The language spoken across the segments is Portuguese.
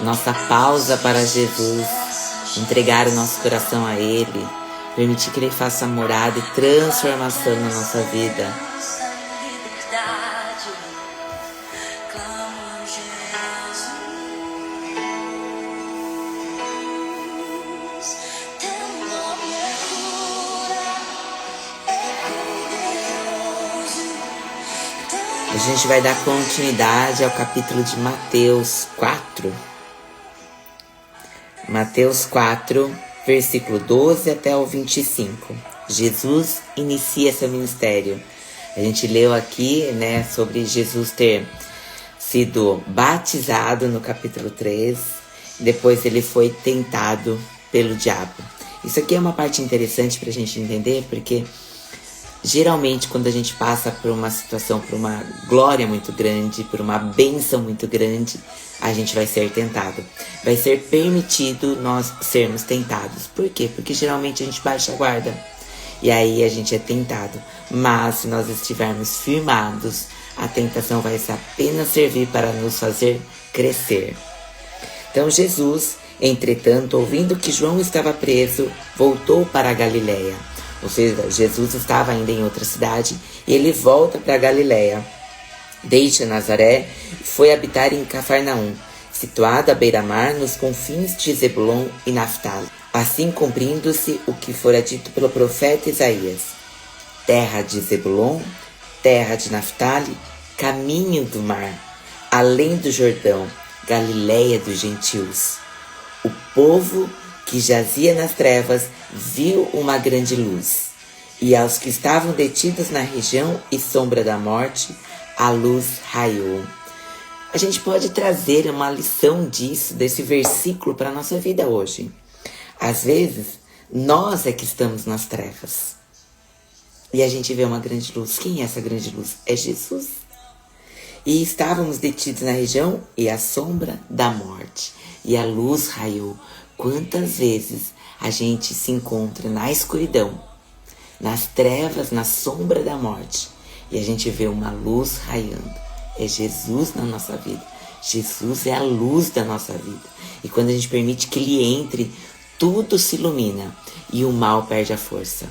Nossa pausa para Jesus, entregar o nosso coração a Ele, permitir que Ele faça morada e transformação na nossa vida. A gente vai dar continuidade ao capítulo de Mateus 4. Mateus 4, versículo 12 até o 25. Jesus inicia seu ministério. A gente leu aqui, sobre Jesus ter sido batizado no capítulo 3. Depois ele foi tentado pelo diabo. Isso aqui é uma parte interessante para a gente entender, porque geralmente, quando a gente passa por uma situação, por uma glória muito grande, por uma bênção muito grande, a gente vai ser tentado. Vai ser permitido nós sermos tentados. Por quê? Porque geralmente a gente baixa a guarda. E aí a gente é tentado. Mas se nós estivermos firmados, a tentação vai apenas servir para nos fazer crescer. Então Jesus, entretanto, ouvindo que João estava preso, voltou para a Galileia. Ou seja, Jesus estava ainda em outra cidade e ele volta para a Galileia. Deixa Nazaré e foi habitar em Cafarnaum, situada à beira-mar nos confins de Zebulon e Naftali. Assim cumprindo-se o que fora dito pelo profeta Isaías. Terra de Zebulon, terra de Naftali, caminho do mar, além do Jordão, Galileia dos gentios. O povo que jazia nas trevas, viu uma grande luz. E aos que estavam detidos na região e sombra da morte, a luz raiou. A gente pode trazer uma lição desse versículo para a nossa vida hoje. Às vezes, nós é que estamos nas trevas. E a gente vê uma grande luz. Quem é essa grande luz? É Jesus. E estávamos detidos na região e a sombra da morte. E a luz raiou. Quantas vezes a gente se encontra na escuridão, nas trevas, na sombra da morte, e a gente vê uma luz raiando. É Jesus na nossa vida. Jesus é a luz da nossa vida. E quando a gente permite que Ele entre, tudo se ilumina e o mal perde a força.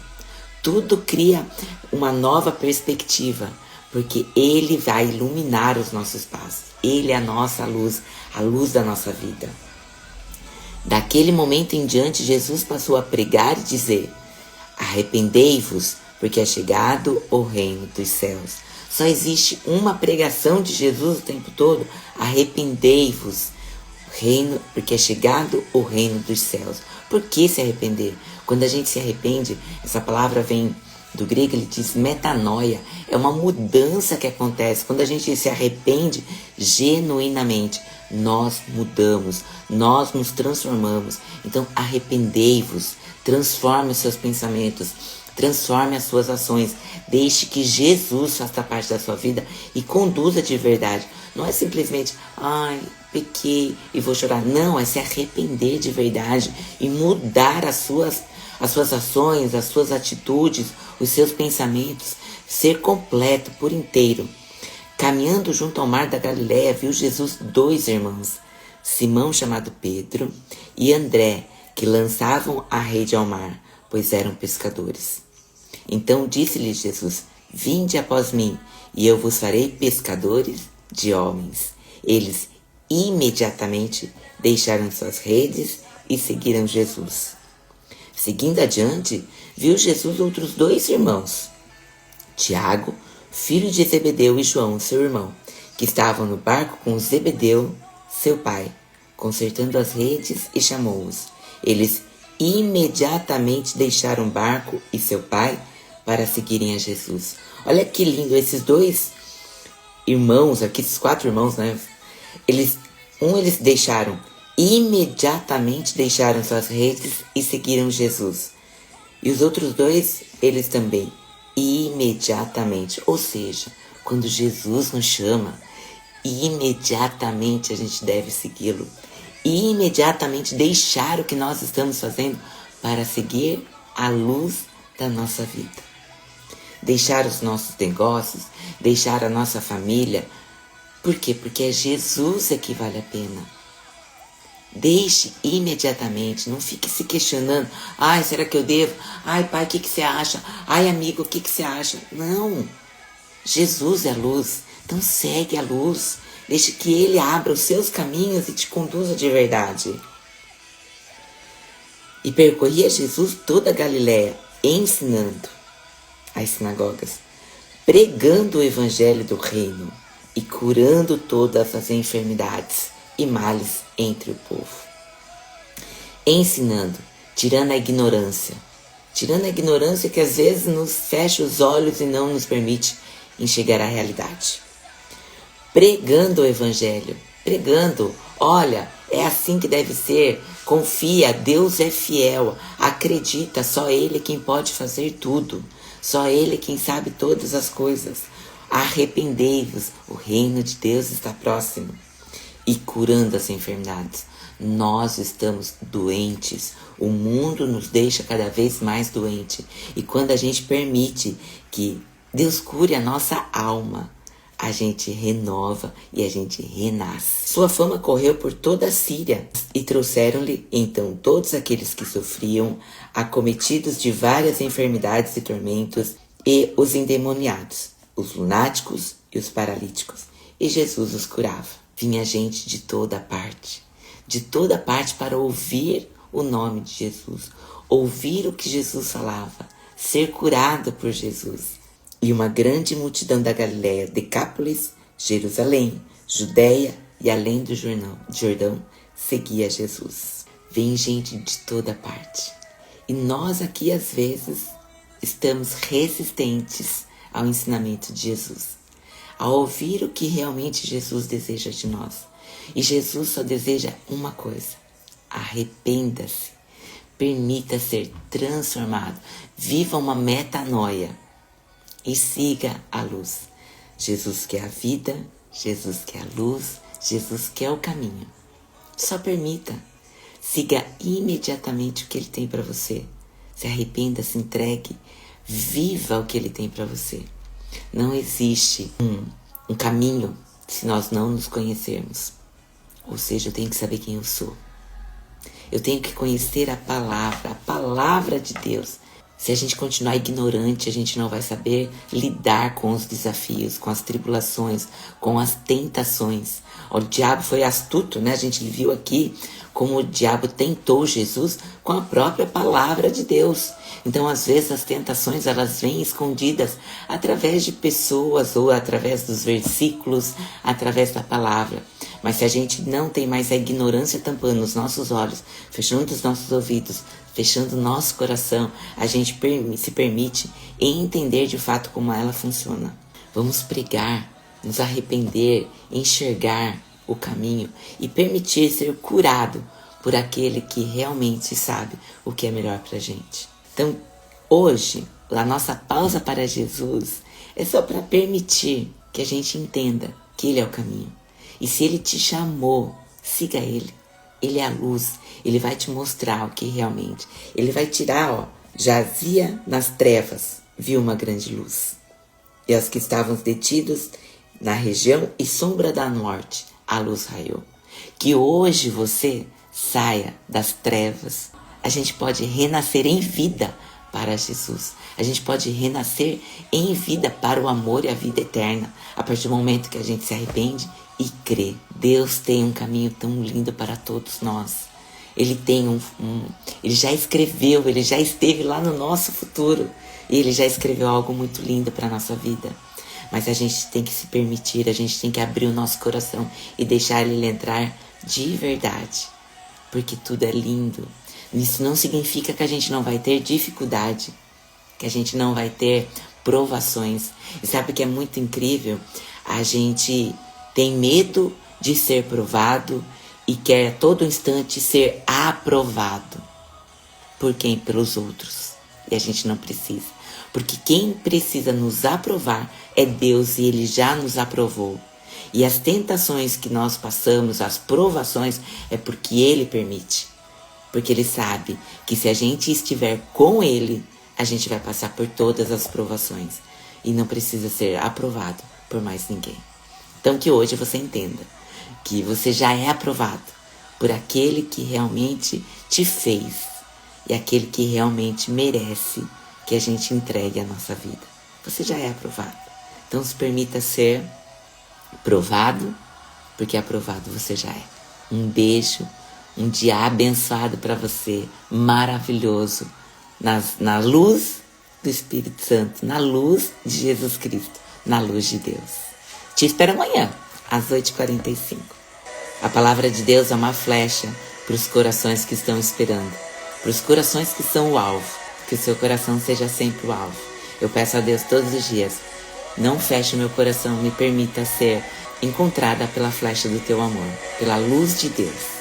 Tudo cria uma nova perspectiva, porque Ele vai iluminar os nossos passos. Ele é a nossa luz, a luz da nossa vida. Daquele momento em diante, Jesus passou a pregar e dizer: arrependei-vos, porque é chegado o reino dos céus. Só existe uma pregação de Jesus o tempo todo: arrependei-vos, porque é chegado o reino dos céus. Por que se arrepender? Quando a gente se arrepende, essa palavra vem do grego, ele diz metanoia, é uma mudança que acontece. Quando a gente se arrepende genuinamente, nós mudamos, nós nos transformamos. Então arrependei-vos, transforme os seus pensamentos, transforme as suas ações, deixe que Jesus faça parte da sua vida e conduza de verdade. Não é simplesmente, pequei e vou chorar. Não, é se arrepender de verdade e mudar as suas ações, as suas atitudes, os seus pensamentos, ser completo por inteiro. Caminhando junto ao mar da Galileia, viu Jesus 2 irmãos, Simão chamado Pedro e André, que lançavam a rede ao mar, pois eram pescadores. Então disse-lhes Jesus: vinde após mim, e eu vos farei pescadores de homens. Eles imediatamente deixaram suas redes e seguiram Jesus. Seguindo adiante, viu Jesus outros 2 irmãos, Tiago, filho de Zebedeu, e João, seu irmão, que estavam no barco com Zebedeu, seu pai, consertando as redes, e chamou-os. Eles imediatamente deixaram o barco e seu pai para seguirem a Jesus. Olha que lindo, esses 2 irmãos aqui, esses 4 irmãos, Eles imediatamente deixaram suas redes e seguiram Jesus. E os outros 2, eles também, imediatamente. Ou seja, quando Jesus nos chama, imediatamente a gente deve segui-lo. E imediatamente deixar o que nós estamos fazendo para seguir a luz da nossa vida. Deixar os nossos negócios, deixar a nossa família. Por quê? Porque é Jesus que vale a pena. Deixe imediatamente, não fique se questionando. Ai, será que eu devo? Ai, pai, o que você acha? Ai, amigo, o que você acha? Não, Jesus é a luz, então segue a luz. Deixe que Ele abra os seus caminhos e te conduza de verdade. E percorria Jesus toda a Galiléia, ensinando as sinagogas, pregando o evangelho do reino e curando todas as enfermidades e males entre o povo. Ensinando, tirando a ignorância que às vezes nos fecha os olhos e não nos permite enxergar a realidade. Pregando o evangelho, olha, é assim que deve ser, confia, Deus é fiel, acredita, só Ele é quem pode fazer tudo, só Ele é quem sabe todas as coisas. Arrependei-vos, o reino de Deus está próximo. E curando as enfermidades. Nós estamos doentes, o mundo nos deixa cada vez mais doente. E quando a gente permite que Deus cure a nossa alma, a gente renova e a gente renasce. Sua fama correu por toda a Síria e trouxeram-lhe então todos aqueles que sofriam, acometidos de várias enfermidades e tormentos, e os endemoniados, os lunáticos e os paralíticos. E Jesus os curava. Vinha gente de toda parte para ouvir o nome de Jesus, ouvir o que Jesus falava, ser curado por Jesus. E uma grande multidão da Galiléia, Decápolis, Jerusalém, Judéia e além do Jordão seguia Jesus. Vem gente de toda parte. E nós aqui às vezes estamos resistentes ao ensinamento de Jesus, a ouvir o que realmente Jesus deseja de nós. E Jesus só deseja uma coisa: arrependa-se, permita ser transformado, viva uma metanoia e siga a luz. Jesus quer a vida, Jesus quer a luz, Jesus quer o caminho. Só permita, siga imediatamente o que Ele tem para você. Se arrependa, se entregue, viva o que Ele tem para você. Não existe um caminho se nós não nos conhecermos. Ou seja, eu tenho que saber quem eu sou. Eu tenho que conhecer a palavra de Deus. Se a gente continuar ignorante, a gente não vai saber lidar com os desafios, com as tribulações, com as tentações. O diabo foi astuto, né? A gente viu aqui como o diabo tentou Jesus com a própria palavra de Deus. Então, às vezes, as tentações, elas vêm escondidas através de pessoas ou através dos versículos, através da palavra. Mas se a gente não tem mais a ignorância tampando os nossos olhos, fechando os nossos ouvidos, fechando o nosso coração, a gente se permite entender de fato como ela funciona. Vamos pregar, nos arrepender, enxergar o caminho e permitir ser curado por aquele que realmente sabe o que é melhor pra gente. Então, hoje, a nossa pausa para Jesus é só para permitir que a gente entenda que Ele é o caminho. E se Ele te chamou, siga Ele. Ele é a luz. Ele vai te mostrar o que realmente. Ele vai tirar, jazia nas trevas, viu uma grande luz. E os que estavam detidos na região e sombra da morte, a luz raiou. Que hoje você saia das trevas. A gente pode renascer em vida para Jesus. A gente pode renascer em vida para o amor e a vida eterna. A partir do momento que a gente se arrepende e crê. Deus tem um caminho tão lindo para todos nós. Ele tem Ele já escreveu, Ele já esteve lá no nosso futuro. E Ele já escreveu algo muito lindo para a nossa vida. Mas a gente tem que se permitir, a gente tem que abrir o nosso coração e deixar Ele entrar de verdade. Porque tudo é lindo. Isso não significa que a gente não vai ter dificuldade, que a gente não vai ter provações. E sabe o que é muito incrível? A gente tem medo de ser provado e quer a todo instante ser aprovado. Por quem? Pelos outros. E a gente não precisa. Porque quem precisa nos aprovar é Deus e Ele já nos aprovou. E as tentações que nós passamos, as provações, é porque Ele permite. Porque Ele sabe que se a gente estiver com Ele, a gente vai passar por todas as provações. E não precisa ser aprovado por mais ninguém. Então que hoje você entenda que você já é aprovado por aquele que realmente te fez e aquele que realmente merece que a gente entregue a nossa vida. Você já é aprovado. Então se permita ser provado, porque aprovado você já é. Um beijo, um dia abençoado para você, maravilhoso, na luz do Espírito Santo, na luz de Jesus Cristo, na luz de Deus. Te espero amanhã, às 8h45. A palavra de Deus é uma flecha para os corações que estão esperando, para os corações que são o alvo, que o seu coração seja sempre o alvo. Eu peço a Deus todos os dias, não feche o meu coração, me permita ser encontrada pela flecha do teu amor, pela luz de Deus.